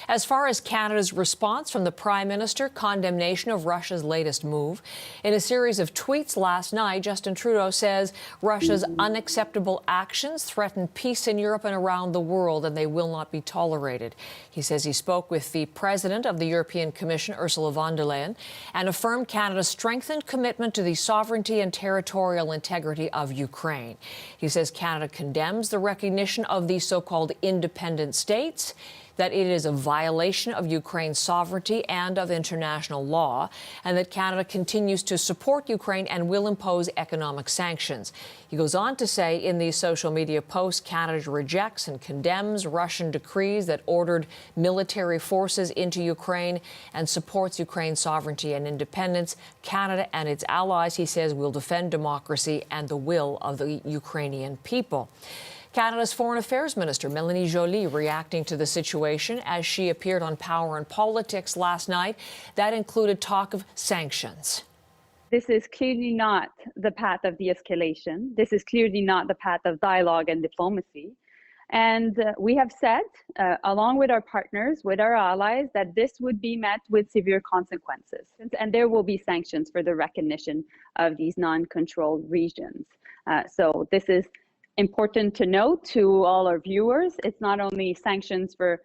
As far as Canada's response from the Prime Minister, condemnation of Russia's latest move. In a series of tweets last night, Justin Trudeau says Russia's unacceptable actions threaten peace in Europe and around the world, and they will not be tolerated. He says he spoke with the President of the European Commission, Ursula von der Leyen, and affirmed Canada's strengthened commitment to the sovereignty and territorial integrity of Ukraine. He says Canada condemns the recognition of the so-called independent states, that it is a violation of Ukraine's sovereignty and of international law, and that Canada continues to support Ukraine and will impose economic sanctions. He goes on to say in the social media post, Canada rejects and condemns Russian decrees that ordered military forces into Ukraine and supports Ukraine's sovereignty and independence. Canada and its allies, he says, will defend democracy and the will of the Ukrainian people. Canada's Foreign Affairs Minister, Mélanie Joly, reacting to the situation as she appeared on Power and Politics last night. That included talk of sanctions. This is clearly not the path of de-escalation. This is clearly not the path of dialogue and diplomacy. And we have said, along with our partners, with our allies, that this would be met with severe consequences. And there will be sanctions for the recognition of these non-controlled regions. So this is important to note to all our viewers. It's not only sanctions for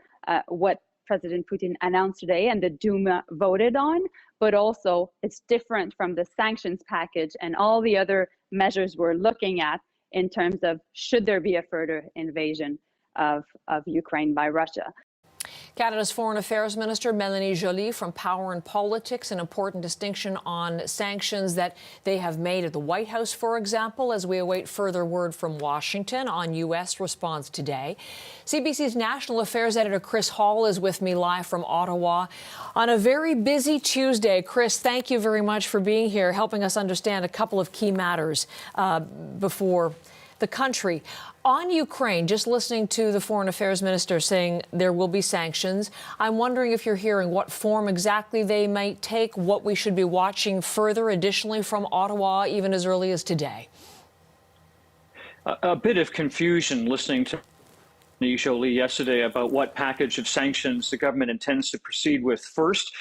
what President Putin announced today and the Duma voted on, but also it's different from the sanctions package and all the other measures we're looking at in terms of should there be a further invasion of Ukraine by Russia. Canada's Foreign Affairs Minister, Mélanie Joly, from Power and Politics, an important distinction on sanctions that they have made at the White House, for example, as we await further word from Washington on U.S. response today. CBC's National Affairs Editor Chris Hall is with me live from Ottawa on a very busy Tuesday. Chris, thank you very much for being here, helping us understand a couple of key matters before the country. On Ukraine, just listening to the Foreign Affairs Minister saying there will be sanctions, I'm wondering if you're hearing what form exactly they might take, what we should be watching further additionally from Ottawa, even as early as today. A bit of confusion listening to Joly yesterday about what package of sanctions the government intends to proceed with first.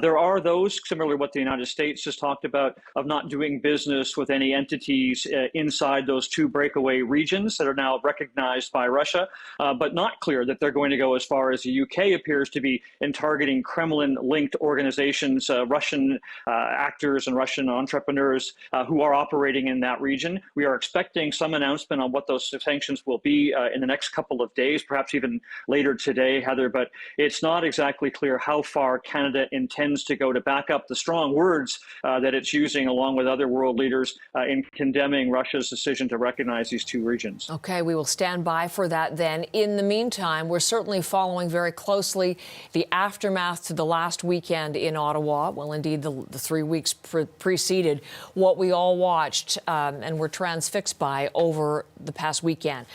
There are those, similar to what the United States has talked about, of not doing business with any entities inside those two breakaway regions that are now recognized by Russia, but not clear that they're going to go as far as the UK appears to be in targeting Kremlin-linked organizations, Russian actors and Russian entrepreneurs who are operating in that region. We are expecting some announcement on what those sanctions will be in the next couple of days, perhaps even later today, Heather, but it's not exactly clear how far Canada intends to go to back up the strong words that it's using along with other world leaders in condemning Russia's decision to recognize these two regions. Okay, we will stand by for that then. In the meantime, we're certainly following very closely the aftermath to the last weekend in Ottawa. Well, indeed, the 3 weeks preceded what we all watched and were transfixed by over the past weekend.